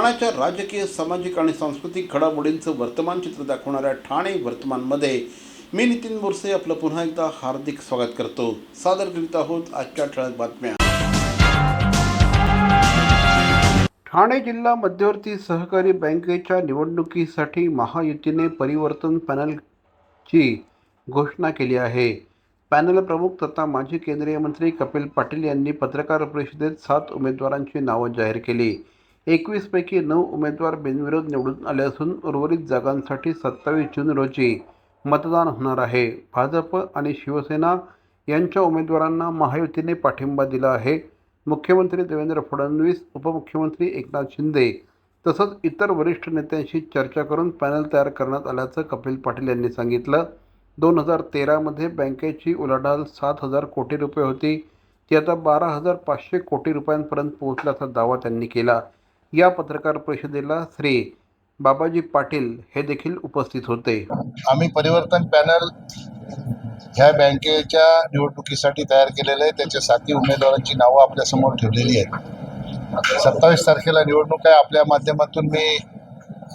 ठाण्याच्या राजकीय, सामाजिक आणि सांस्कृतिक घडामोडींचं वर्तमान चित्र दाखवणाऱ्या ठाणे वर्तमानमध्ये मी नितीन बोरसे आपलं पुन्हा एकदा हार्दिक स्वागत करतो. सादर करीत आहोत आजच्या ठळक बातम्या. ठाणे जिल्हा मध्यवर्ती सहकारी बँकेच्या निवडणुकीसाठी महायुतीने परिवर्तन पॅनलची घोषणा केली आहे. पॅनल प्रमुख तथा माजी केंद्रीय मंत्री कपिल पाटील यांनी पत्रकार परिषदेत 7 उमेदवारांची नावं जाहीर केली. 21 पैकी 9 उमेदवार बिनविरोध निवडून आले असून उर्वरित जागांसाठी 27 जून रोजी मतदान होणार आहे. भाजप आणि शिवसेना यांच्या उमेदवारांना महायुतीने पाठिंबा दिला आहे. मुख्यमंत्री देवेंद्र फडणवीस, उपमुख्यमंत्री एकनाथ शिंदे तसंच इतर वरिष्ठ नेत्यांशी चर्चा करून पॅनल तयार करण्यात आल्याचं कपिल पाटील यांनी सांगितलं. 2013 मध्ये बँकेची उलाढाल 7,000 कोटी रुपये होती. ती आता 12,500 कोटी रुपयांपर्यंत पोहोचल्याचा दावा त्यांनी केला. या पत्रकार परिषदेला श्री बाबाजी पाटील हे देखील उपस्थित होते. आम्ही परिवर्तन पॅनल ह्या बँकेच्या निवडणुकीसाठी तयार केलेलं आहे. त्याच्या 7 उमेदवारांची नावं आपल्या समोर ठेवलेली आहेत. 27 तारखेला निवडणूक आहे. आपल्या माध्यमातून मी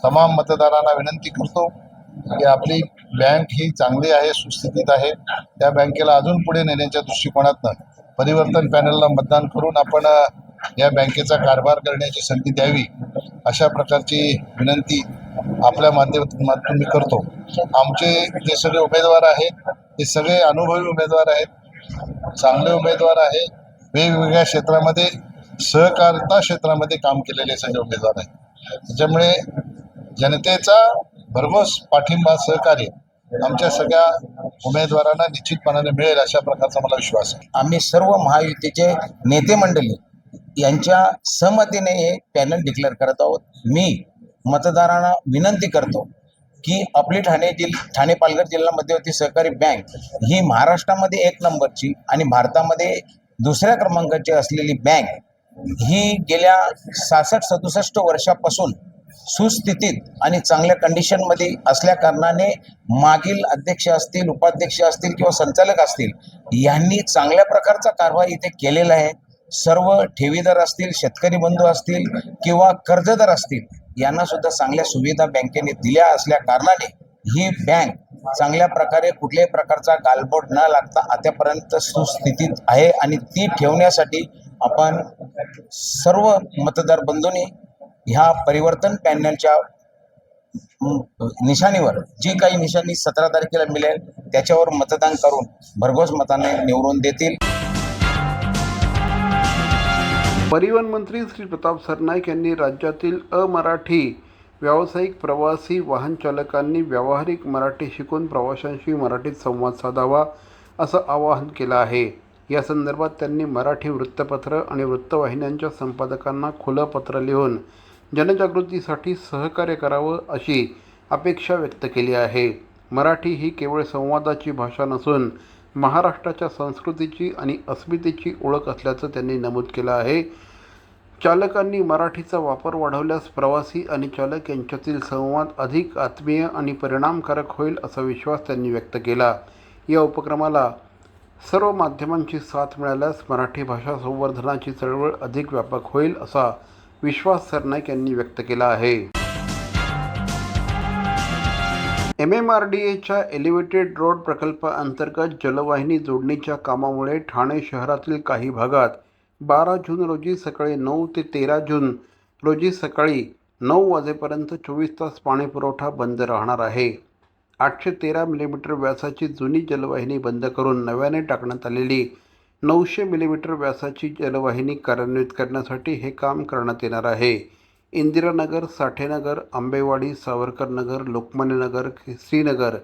तमाम मतदारांना विनंती करतो की आपली बँक ही चांगली आहे, सुस्थितीत आहे. त्या बँकेला अजून पुढे नेण्याच्या दृष्टिकोनातनं परिवर्तन पॅनलला मतदान करून आपण या बँकेचा कारभार करण्याची संधी द्यावी, अशा प्रकारची विनंती आपल्या माध्यमातून मी करतो. आमचे जे सगळे उमेदवार आहेत ते सगळे अनुभवी उमेदवार आहेत, चांगले उमेदवार आहेत. वेगवेगळ्या क्षेत्रामध्ये, सहकारिता क्षेत्रामध्ये काम केलेले सगळे उमेदवार आहेत. त्याच्यामुळे जनतेचा भरघोस पाठिंबा, सहकार्य आमच्या सगळ्या उमेदवारांना निश्चितपणाने मिळेल, अशा प्रकारचा मला विश्वास आहे. आम्ही सर्व महायुतीचे नेते मंडळी यांच्या सहमतीने हे पॅनल डिक्लेअर करत आहोत. मी मतदारांना विनंती करतो की आपली ठाणे पालघर जिल्हा मध्यवर्ती सहकारी बँक ही महाराष्ट्रामध्ये 1 नंबरची आणि भारतामध्ये 2ऱ्या क्रमांकाची असलेली बँक ही गेल्या 66-67 वर्षापासून सुस्थितीत आणि चांगल्या कंडिशनमध्ये असल्या कारणाने मागील अध्यक्ष असतील, उपाध्यक्ष असतील किंवा संचालक असतील यांनी चांगल्या प्रकारचा कारभार इथे केलेला आहे. सर्व ठेवीदार असतील, शेतकरी बंधू असतील किंवा कर्जदार असतील यांना सुद्धा चांगल्या सुविधा बँकेने दिल्या असल्या कारणाने ही बँक चांगल्या प्रकारे कुठल्याही प्रकारचा गालबोट न लागता आतापर्यंत सुस्थितीत आहे. आणि ती ठेवण्यासाठी आपण सर्व मतदार बंधूंनी ह्या परिवर्तन पॅनलच्या निशाणीवर जी काही निशाणी 17 तारखेला मिळेल त्याच्यावर मतदान करून भरघोस मताने निवडून देतील. परिवहन मंत्री श्री प्रताप सरनाईक यांनी राज्यातील अमराठी व्यावसायिक प्रवासी वाहन चालकांनी व्यावहारिक मराठी शिकून प्रवाशांशी मराठीत संवाद साधावा असं आवाहन केलं आहे. या संदर्भात त्यांनी मराठी वृत्तपत्र आणि वृत्तवाहिन्यांच्या संपादकांना खुलं पत्र लिहून जनजागृतीसाठी सहकार्य करावं अशी अपेक्षा व्यक्त केली आहे. मराठी ही केवळ संवादाची भाषा नसून महाराष्ट्राच्या संस्कृतीची आणि अस्मितेची ओळख असल्याचं त्यांनी नमूद केलं आहे. चालकांनी मराठीचा वापर वाढवल्यास प्रवासी आणि चालक यांच्यातील संवाद अधिक आत्मीय आणि परिणामकारक होईल असा विश्वास त्यांनी व्यक्त केला. या उपक्रमाला सर्व माध्यमांची साथ मिळाल्यास मराठी भाषा संवर्धनाची चळवळ अधिक व्यापक होईल असा विश्वास सरनाईक यांनी व्यक्त केला आहे. MMRDAच्या एलिव्हेटेड रोड प्रकल्पाअंतर्गत जलवाहिनी जोडणीच्या कामामुळे ठाणे शहरातील काही भागात 12 जून रोजी सकाळी 9 ते 13 जून रोजी सकाळी 9 वाजेपर्यंत 24 तास पाणीपुरवठा बंद राहणार आहे. 813 मिलीमीटर व्यासाची जुनी जलवाहिनी बंद करून नव्याने टाकण्यात आलेली 900 मिलीमीटर व्यासाची जलवाहिनी कार्यान्वित करण्यासाठी हे काम करण्यात येणार आहे. इंदिरानगर, साठेनगर, आंबेवाडी, सावरकरनगर, लोकमान्यनगर, श्रीनगर,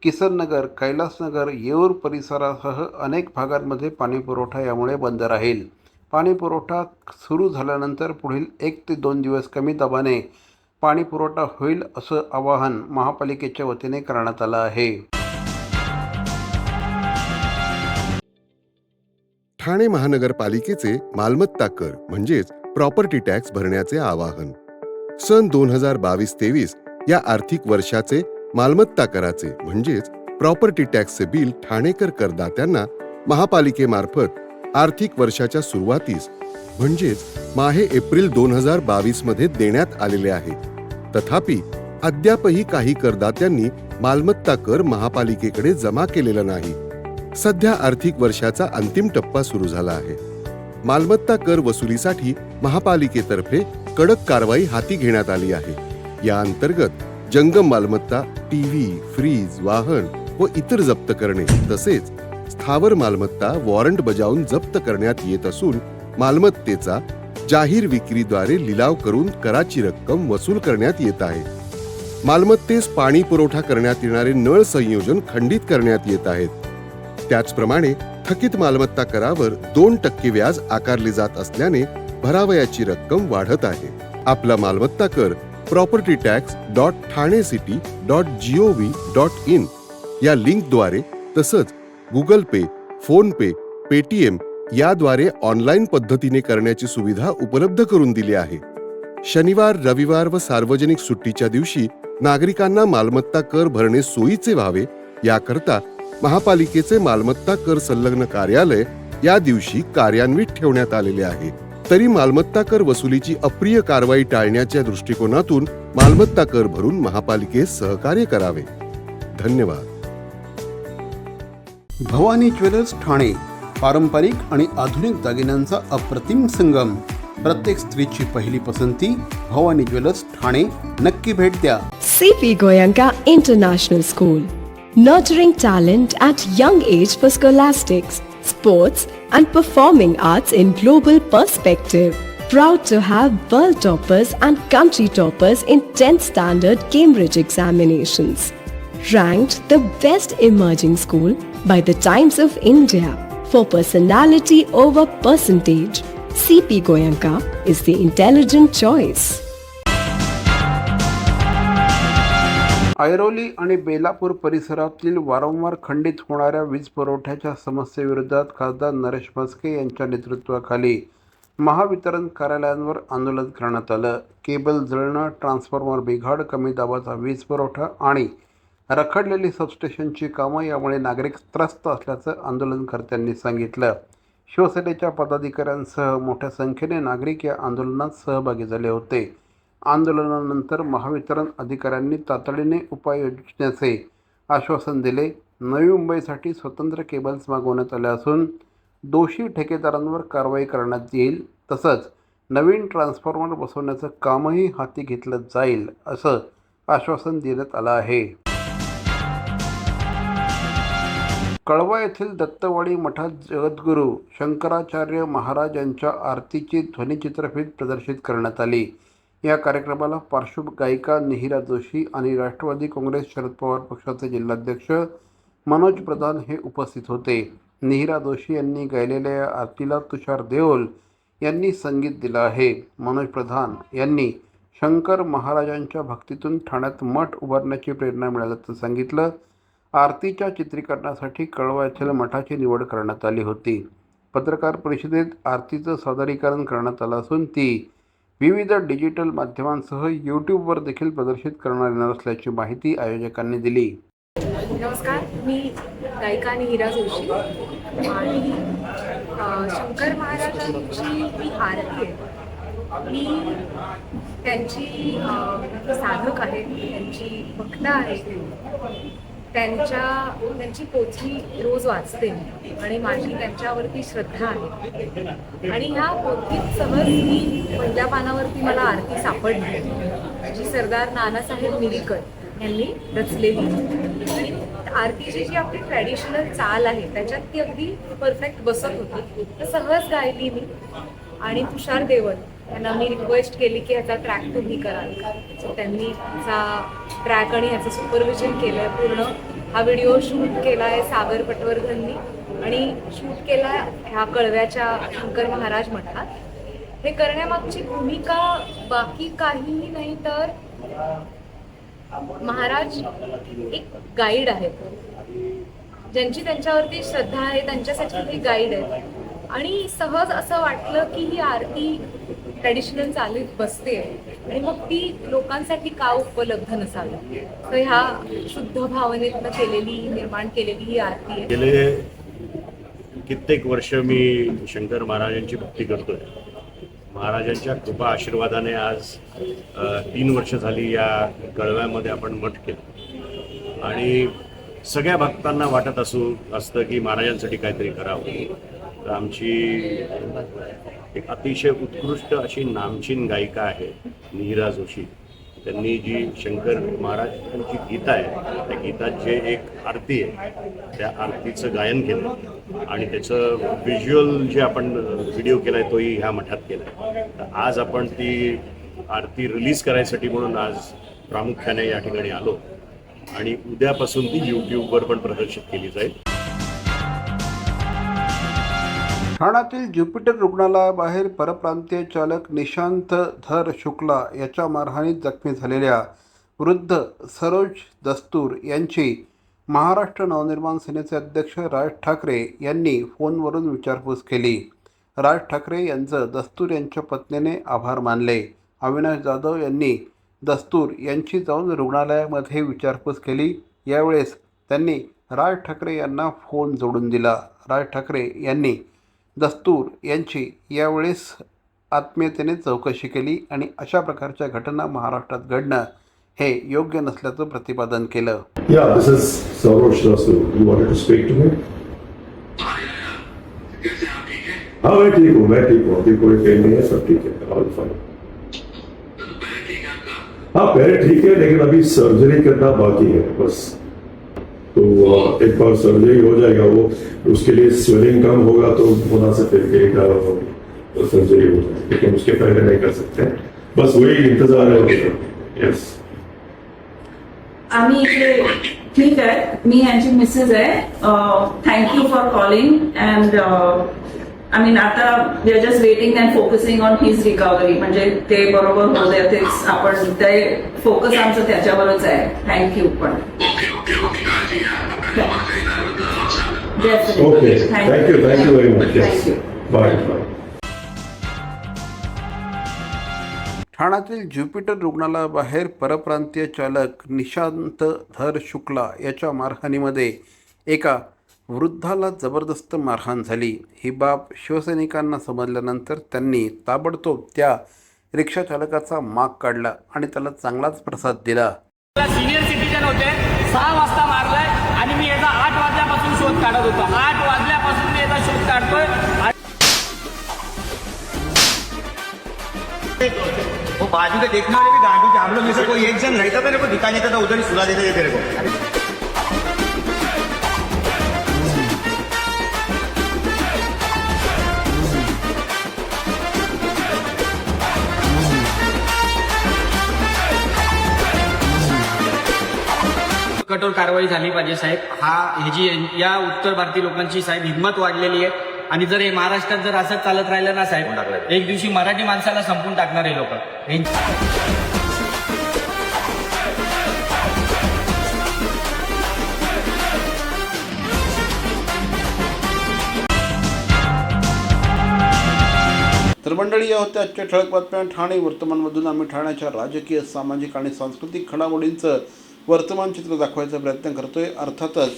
किसननगर, कैलासनगर, येऊर परिसरासह अनेक भागांमध्ये पाणीपुरवठा यामुळे बंद राहील. पाणीपुरवठा सुरू झाल्यानंतर पुढील 1 ते 2 दिवस कमी दाबाने पाणीपुरवठा होईल असं आवाहन महापालिकेच्या वतीने करण्यात आलं आहे. ठाणे महानगरपालिकेचे मालमत्ता कर म्हणजेच प्रॉपर्टी टॅक्स भरण्याचे आवाहन. सन 2022-23 या आर्थिक वर्षाचे मालमत्ता कराचे म्हणजेच प्रॉपर्टी टॅक्सचे बिल ठाणेकर करदात्यांना महापालिकेमार्फत आर्थिक वर्षाच्या सुरुवातीस म्हणजेच माहे एप्रिल 2022 मध्ये देण्यात आलेले आहे. तथापि अद्यापही काही करदात्यांनी मालमत्ता कर महापालिकेकडे जमा केलेला नाही. सध्या आर्थिक वर्षाचा अंतिम टप्पा सुरू झाला आहे. मालमत्ता कर वसुलीसाठी महापालिकेतर्फे कडक कारवाई हाती घेण्यात आली आहे. या अंतर्गत जंगम मालमत्ता, टीव्ही, फ्रीज, वाहन व इतर जप्त करणे तसेच स्थावर मालमत्ता वॉरंट बजावून जप्त करण्यात येत असून मालमत्तेचा जाहीर विक्रीद्वारे लिलाव करून कराची रक्कम वसूल करण्यात येत आहे. मालमत्तेस पाणी पुरवठा करण्यात येणारे नळ संयोजन खंडित करण्यात येत आहेत. त्याचप्रमाणे थकीत मालमत्ता करावर 2% व्याज आकारले जात असल्याने भरावयाची रक्कम वाढत आहे. आपला मालमत्ता कर propertytax.thanecity.gov.in या लिंकद्वारे तसंच गुगल पे, फोन पे, पेटीएम याद्वारे ऑनलाईन पद्धतीने करण्याची सुविधा उपलब्ध करून दिली आहे. शनिवार, रविवार व सार्वजनिक सुट्टीच्या दिवशी नागरिकांना मालमत्ता कर भरणे सोयीचे व्हावे याकरता महापालिकेचे मालमत्ता कर संलग्न कार्यालय या दिवशी कार्यान्वित ठेवण्यात आलेले आहे. तरी मालमत्ता कर वसुलीची अप्रिय कारवाई टाळण्याच्या दृष्टिकोनातून मालमत्ता कर भरून महापालिकेस सहकार्य करावे. धन्यवाद. भवानी ज्वेलर्स ठाणे, पारंपरिक आणि आधुनिक दागिन्यांचा अप्रतिम संगम. प्रत्येक स्त्रीची पहिली पसंती भवानी ज्वेलर्स ठाणे. नक्की भेट द्या. CP Goenka International School, nurturing talent at young age for scholastics, sports and performing arts in global perspective. Proud to have world toppers and country toppers in 10th standard Cambridge examinations. Ranked the best emerging school by the Times of India for personality over percentage. CP Goenka is the intelligent choice. Airoli आणि बेलापूर परिसरातील वारंवार खंडित होणाऱ्या वीज पुरवठ्याच्या समस्येविरोधात खासदार नरेश म्हस्के यांच्या नेतृत्वाखाली महावितरण कार्यालयांवर आंदोलन करण्यात आलं. केबल जळणं, ट्रान्सफॉर्मर बिघाड, कमी दाबाचा वीज पुरवठा आणि रखडलेली सबस्टेशनची कामं यामुळे नागरिक त्रस्त असल्याचं आंदोलनकर्त्यांनी सांगितलं. शिवसेनेच्या पदाधिकाऱ्यांसह मोठ्या संख्येने नागरिक या आंदोलनात सहभागी झाले होते. आंदोलनानंतर महावितरण अधिकाऱ्यांनी तातडीने उपाय योजण्याचे आश्वासन दिले. नवी मुंबईसाठी स्वतंत्र केबल्स मागवण्यात आल्या असून दोषी ठेकेदारांवर कारवाई करण्यात येईल. तसंच नवीन ट्रान्सफॉर्मर बसवण्याचं कामही हाती घेतलं जाईल असं आश्वासन देण्यात आलं आहे. कळवा येथील दत्तवाडी मठात जगद्गुरू शंकराचार्य महाराज यांच्या आरतीची ध्वनिचित्रफीत प्रदर्शित करण्यात आली. या कार्यक्रमाला पार्श्वगायिका निहिरा जोशी आणि राष्ट्रवादी काँग्रेस शरद पवार पक्षाचे जिल्हाध्यक्ष मनोज प्रधान हे उपस्थित होते. निहिरा जोशी यांनी गायलेल्या या आरतीला तुषार देओल यांनी संगीत दिलं आहे. मनोज प्रधान यांनी शंकर महाराजांच्या भक्तीतून ठाण्यात मठ उभारण्याची प्रेरणा मिळाल्याचं सांगितलं. आरतीच्या चित्रीकरणासाठी कळवा येथील मठाची निवड करण्यात आली होती. पत्रकार परिषदेत आरतीचं सादरीकरण करण्यात आलं असून ती विविध डिजिटल माध्यमांसह यूट्यूबवर देखील प्रदर्शित करण्यात येणार असल्याची माहिती आयोजकांनी दिली. नमस्कार, मी गायिका निहिरा जोशी आणि शंकर महाराजांची ही आरती आहे. मी त्यांची साधक आहे, त्यांची भक्त आहे. त्यांची पोथी रोज वाचते आणि माझी त्यांच्यावरती श्रद्धा आहे. आणि ह्या पोथीत सहज मी पहिल्या पानावरती मला आरती सापडली, जी सरदार नानासाहेब मिरीकर यांनी रचलेली. आणि आरतीची जी आपली ट्रॅडिशनल चाल आहे त्याच्यात ती अगदी परफेक्ट बसत होती. तर सहज गायली मी. आणि तुषार देवल यांना मी रिक्वेस्ट केली की ह्याचा ट्रॅक तुम्ही कराल का. सो त्यांनी ह्याचा ट्रॅक आणि ह्याचं सुपरविजन केलं आहे. पूर्ण हा व्हिडिओ शूट केला आहे सागर पटवर्धननी आणि शूट केला ह्या कळव्याच्या शंकर महाराज मठात. हे करण्यामागची भूमिका बाकी काहीही नाही तर महाराज एक गाईड आहेत, ज्यांची त्यांच्यावरती श्रद्धा आहे, त्यांच्यासाठी ही गाईड आहे. आणि सहज असं वाटलं की ही आरती ट्रॅडिशनल चालीत बसते आणि मग ती लोकांसाठी का उपलब्ध नसावी. तर ह्या शुद्ध भावनेतनं निर्माण केलेली ही आरती आहे. गेले कित्येक वर्ष मी शंकर महाराजांची भक्ती करतोय महाराजांच्या कृपा आशीर्वादाने आज 3 वर्ष झाली या कळव्यामध्ये आपण मठ केलं आणि सगळ्या भक्तांना वाटत असतं की महाराजांसाठी काहीतरी करावं. तर आमची एक अतिशय उत्कृष्ट अशी नामचीन गायिका आहे मिहिरा जोशी. त्यांनी जी शंकर महाराजांची गीता आहे त्या गीतात जे एक आरती आहे त्या आरतीचं गायन केलं आणि त्याचं व्हिज्युअल जे आपण व्हिडिओ केला आहे तोही ह्या मठात केला आहे. तर आज आपण ती आरती रिलीज करायसाठी म्हणून आज प्रामुख्याने या ठिकाणी आलो आणि उद्यापासून ती यूट्यूबवर पण प्रदर्शित केली जाईल. ठाण्यातील ज्युपिटर रुग्णालयाबाहेर परप्रांतीय चालक निशांत धर शुक्ला याच्या मारहाणीत जखमी झालेल्या वृद्ध सरोज दस्तूर यांची महाराष्ट्र नवनिर्माण सेनेचे अध्यक्ष राज ठाकरे यांनी फोनवरून विचारपूस केली. राज ठाकरे यांचं दस्तूर यांच्या पत्नीने आभार मानले. अविनाश जाधव यांनी दस्तूर यांची जाऊन रुग्णालयामध्ये विचारपूस केली. यावेळेस त्यांनी राज ठाकरे यांना फोन जोडून दिला. राज ठाकरे यांनी दस्तूर यांची यावेळेस आत्मीयतेने चौकशी केली आणि अशा प्रकारच्या घटना महाराष्ट्रात घडणं हे योग्य नसल्याचं प्रतिपादन केलं. Yeah, this is Saroj Dasu. You wanted to speak to me? हाँ मैं ठीक हूँ अभी कोई पेन नहीं है, सब ठीक है, ऑल फाइन. हाँ पैर ठीक है लेकिन अभी सर्जरी करना बाकी है बस. तो एक बार सर्जरी हो जाएगा वो उसके लिए स्वेलिंग कम होगा तो होना से फिर तो सर्जरी हो जाएगी लेकिन उसके पहले नहीं कर सकते. बस वही इंतजार है. यस आम्ही इकडे ठीक आहे. मी यांची मिसेस आहे. Thank you for calling and I mean आता we are just waiting and focusing on his recovery. म्हणजे ते बरोबर होऊ दे तेच आपण ते फोकस आमचं त्याच्यावरच आहे. थँक्यू पण okay thank you very much. Thank you. Bye. ठाण्यातील ज्युपिटर रुग्णालयाबाहेर परप्रांतीय चालक निशांत धर शुक्ला याच्या मारहाणीमध्ये एका वृद्धाला जबरदस्त मारहाण झाली. ही बाब शिवसैनिकांना समजल्यानंतर त्यांनी ताबडतोब त्या रिक्षा चालकाचा माग काढला आणि त्याला चांगलाच प्रसाद दिला. सिनियर सिटीजन होते. 6 वाजता मारलाय आणि मी याचा 8 वाजल्यापासून शोध काढत होतो. 8 वाजल्यापासून मी याचा शोध काढतोय. वो बाजू के देखने वाले भी गांडू के हम लोग में से कोई एक जन रहता था मेरे को दिखाने का था उधर ही सुला देते थे तेरे को. कठोर कारवाई झाली पाहिजे साहेब. या उत्तर भारतीय लोकांची साहेब हिंमत वाढलेली आहे आणि जर हे महाराष्ट्रात जर असंच चालत राहिलं ना साहेब एक दिवशी मराठी माणसाला संपून टाकणार हे लोक. तर मंडळी या होत्या आजच्या ठळक बातम्या. ठाणे वर्तमानमधून आम्ही ठाण्याच्या राजकीय सामाजिक आणि सांस्कृतिक घडामोडींचं वर्तमान चित्र दाखवायचा प्रयत्न करतोय. अर्थातच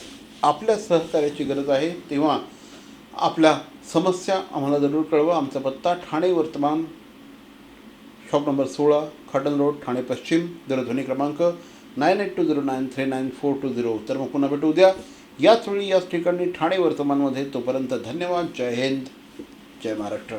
आपल्या सहकार्याची गरज आहे तेव्हा आपल्या समस्या आम्हाला जरूर कळवा. आमचा पत्ता ठाणे वर्तमान, शॉप नंबर 16, खाटन रोड, ठाणे पश्चिम. दूरध्वनी क्रमांक 9820939420. तर मग पुन्हा भेटू उद्या याच वेळी याच ठिकाणी ठाणे वर्तमानमध्ये. तोपर्यंत धन्यवाद. जय हिंद, जय महाराष्ट्र.